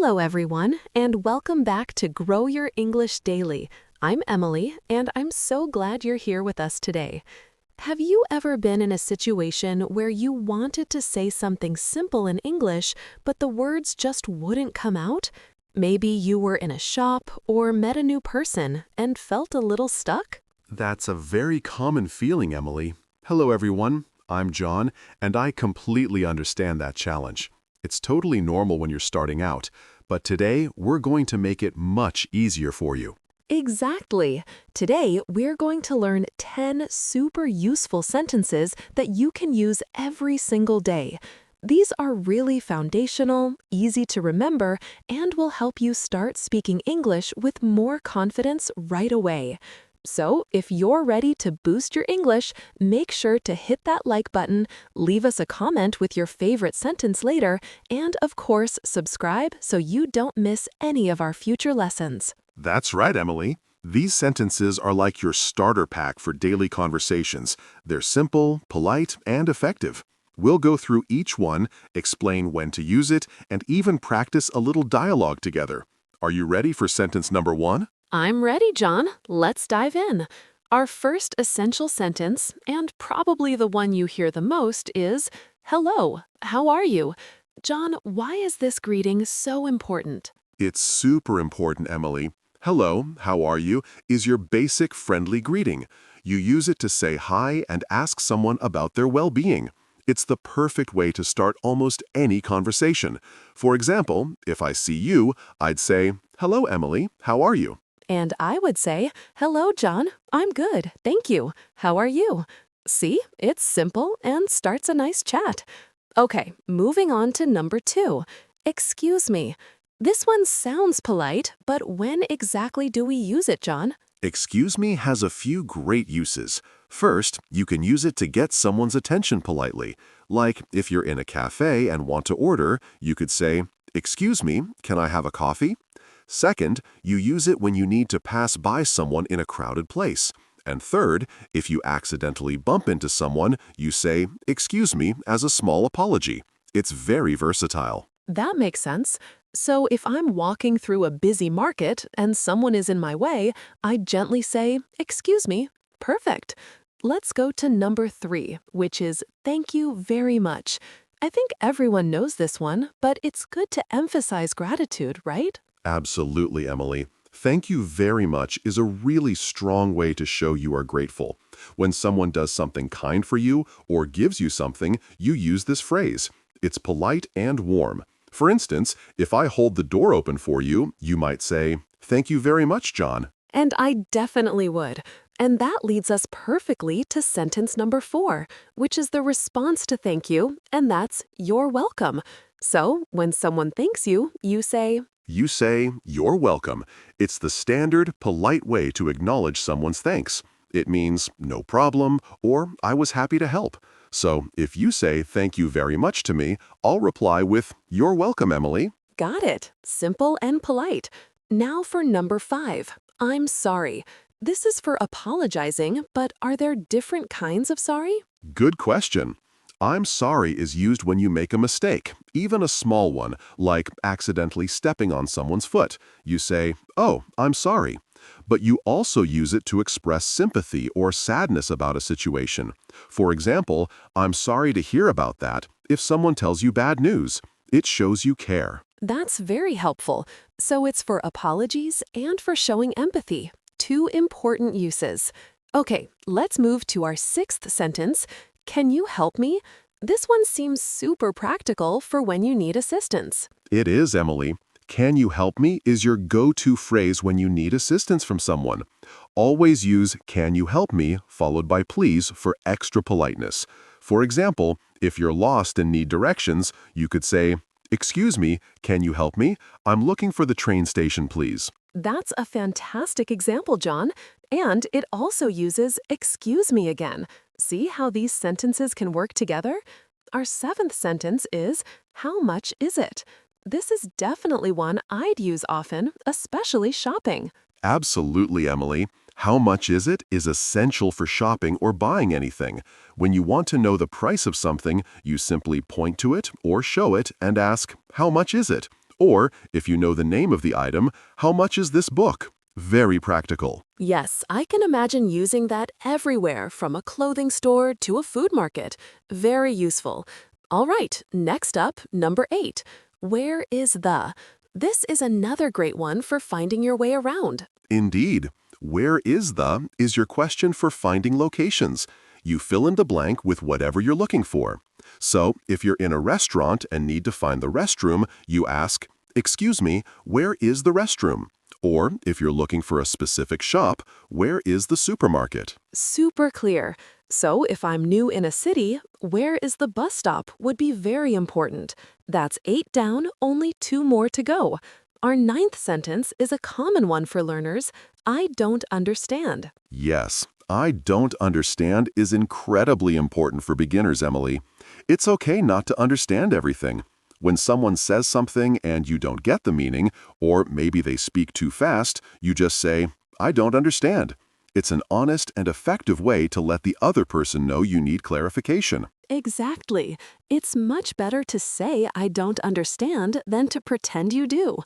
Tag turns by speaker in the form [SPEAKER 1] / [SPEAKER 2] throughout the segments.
[SPEAKER 1] Hello, everyone, and welcome back to Grow Your English Daily. I'm Emily, and I'm so glad you're here with us today. Have you ever been in a situation where you wanted to say something simple in English, but the words just wouldn't come out? Maybe you were in a shop or met a new person and felt a little stuck?
[SPEAKER 2] That's a very common feeling, Emily. Hello, everyone. I'm John, and I completely understand that challenge. It's totally normal when you're starting out, but today we're going to make it much easier for you.
[SPEAKER 1] Exactly. Today, we're going to learn 10 super useful sentences that you can use every single day. These are really foundational, easy to remember, and will help you start speaking English with more confidence right away. So, if you're ready to boost your English, make sure to hit that like button, leave us a comment with your favorite sentence later, and of course, subscribe so you don't miss any of our future lessons.
[SPEAKER 2] That's right, Emily. These sentences are like your starter pack for daily conversations. They're simple, polite, and effective. We'll go through each one, explain when to use it, and even practice a little dialogue together. Are you ready for sentence number 1?
[SPEAKER 1] I'm ready, John. Let's dive in. Our first essential sentence, and probably the one you hear the most, is, "Hello, how are you?" John, why is this greeting so important?
[SPEAKER 2] It's super important, Emily. Hello, how are you is your basic friendly greeting. You use it to say hi and ask someone about their well-being. It's the perfect way to start almost any conversation. For example, if I see you, I'd say, "Hello, Emily, how are you?"
[SPEAKER 1] And I would say, "Hello, John. I'm good, thank you. How are you?" See, it's simple and starts a nice chat. Okay, moving on to number 2. Excuse me. This one sounds polite, but when exactly do we use it, John?
[SPEAKER 2] Excuse me has a few great uses. First, you can use it to get someone's attention politely. Like if you're in a cafe and want to order, you could say, "Excuse me, can I have a coffee?" Second, you use it when you need to pass by someone in a crowded place. And third, if you accidentally bump into someone, you say, "Excuse me," as a small apology. It's very versatile.
[SPEAKER 1] That makes sense. So if I'm walking through a busy market and someone is in my way, I gently say, "Excuse me." Perfect. Let's go to number 3, which is "Thank you very much." I think everyone knows this one, but it's good to emphasize gratitude, right?
[SPEAKER 2] Absolutely, Emily. Thank you very much is a really strong way to show you are grateful. When someone does something kind for you or gives you something, you use this phrase. It's polite and warm. For instance, if I hold the door open for you, you might say, "Thank you very much, John."
[SPEAKER 1] And I definitely would. And that leads us perfectly to sentence number 4, which is the response to thank you, and that's "You're welcome." So when someone thanks you, you say,
[SPEAKER 2] You say, "You're welcome." It's the standard, polite way to acknowledge someone's thanks. It means, "No problem," or "I was happy to help." So if you say, "Thank you very much" to me, I'll reply with, "You're welcome, Emily."
[SPEAKER 1] Got it. Simple and polite. Now for number 5, "I'm sorry." This is for apologizing, but are there different kinds of sorry?
[SPEAKER 2] Good question. "I'm sorry" is used when you make a mistake, even a small one, like accidentally stepping on someone's foot. You say, "Oh, I'm sorry." But you also use it to express sympathy or sadness about a situation. For example, "I'm sorry to hear about that" if someone tells you bad news. It shows you care.
[SPEAKER 1] That's very helpful. So it's for apologies and for showing empathy. 2 important uses. Okay, let's move to our 6th sentence. "Can you help me?" This one seems super practical for when you need assistance.
[SPEAKER 2] It is, Emily. "Can you help me" is your go-to phrase when you need assistance from someone. Always use "can you help me" followed by "please" for extra politeness. For example, if you're lost and need directions, you could say, "Excuse me, can you help me? I'm looking for the train station, please."
[SPEAKER 1] That's a fantastic example, John. And it also uses "excuse me" again. See how these sentences can work together? Our 7th sentence is, "How much is it?" This is definitely one I'd use often, especially shopping.
[SPEAKER 2] Absolutely, Emily. "How much is it" is essential for shopping or buying anything. When you want to know the price of something, you simply point to it or show it and ask, "How much is it?" Or, if you know the name of the item, how much is this book? Very practical.
[SPEAKER 1] Yes, I can imagine using that everywhere from a clothing store to a food market. Very useful. All right, next up, number 8. Where is the? This is another great one for finding your way around.
[SPEAKER 2] Indeed. Where is the is your question for finding locations. You fill in the blank with whatever you're looking for. So, if you're in a restaurant and need to find the restroom, you ask, "Excuse me, where is the restroom?" Or, if you're looking for a specific shop, "Where is the supermarket?"
[SPEAKER 1] Super clear. So if I'm new in a city, where is the bus stop would be very important. That's 8 down, only 2 more to go. Our ninth sentence is a common one for learners. I don't understand.
[SPEAKER 2] Yes, "I don't understand" is incredibly important for beginners, Emily. It's okay not to understand everything. When someone says something and you don't get the meaning, or maybe they speak too fast, you just say, "I don't understand." It's an honest and effective way to let the other person know you need clarification.
[SPEAKER 1] Exactly. It's much better to say I don't understand than to pretend you do.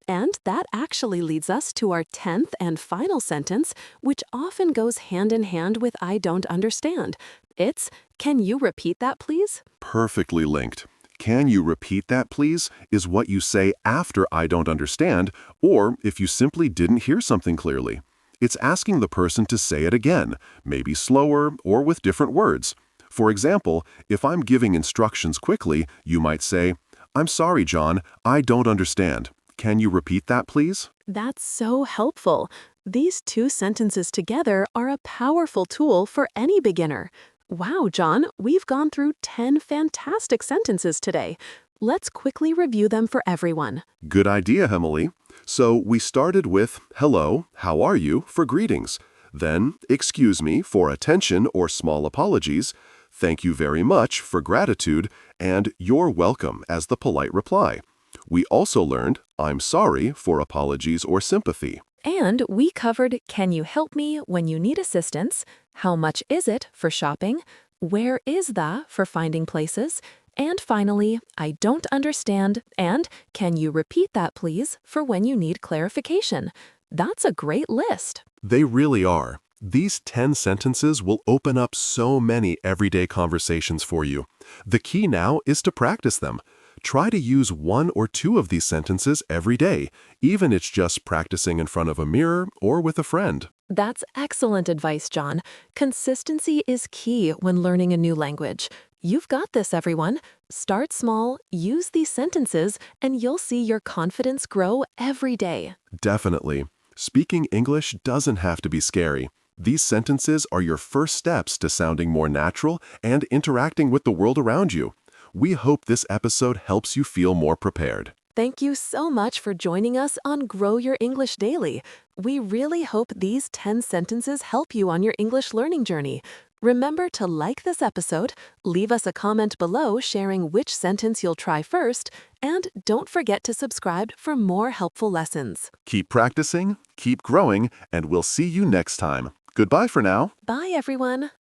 [SPEAKER 1] And that actually leads us to our 10th and final sentence, which often goes hand in hand with I don't understand. It's, can you repeat that, please?
[SPEAKER 2] Perfectly linked. "Can you repeat that, please?" is what you say after "I don't understand," or if you simply didn't hear something clearly. It's asking the person to say it again, maybe slower or with different words. For example, if I'm giving instructions quickly, you might say, "I'm sorry, John, I don't understand. Can you repeat that, please?"
[SPEAKER 1] That's so helpful. These two sentences together are a powerful tool for any beginner. Wow, John, we've gone through 10 fantastic sentences today. Let's quickly review them for everyone.
[SPEAKER 2] Good idea, Emily. So we started with "Hello, how are you?" for greetings. Then "Excuse me" for attention or small apologies. "Thank you very much" for gratitude, and "You're welcome" as the polite reply. We also learned "I'm sorry" for apologies or sympathy.
[SPEAKER 1] And we covered can you help me when you need assistance, how much is it for shopping, where is the for finding places, and finally, I don't understand and can you repeat that please for when you need clarification. That's a great list.
[SPEAKER 2] They really are. These 10 sentences will open up so many everyday conversations for you. The key now is to practice them. Try to use 1 or 2 of these sentences every day, even if it's just practicing in front of a mirror or with a friend.
[SPEAKER 1] That's excellent advice, John. Consistency is key when learning a new language. You've got this, everyone. Start small, use these sentences, and you'll see your confidence grow every day.
[SPEAKER 2] Definitely. Speaking English doesn't have to be scary. These sentences are your first steps to sounding more natural and interacting with the world around you. We hope this episode helps you feel more prepared.
[SPEAKER 1] Thank you so much for joining us on Grow Your English Daily. We really hope these 10 sentences help you on your English learning journey. Remember to like this episode, leave us a comment below sharing which sentence you'll try first, and don't forget to subscribe for more helpful lessons.
[SPEAKER 2] Keep practicing, keep growing, and we'll see you next time. Goodbye for now.
[SPEAKER 1] Bye, everyone.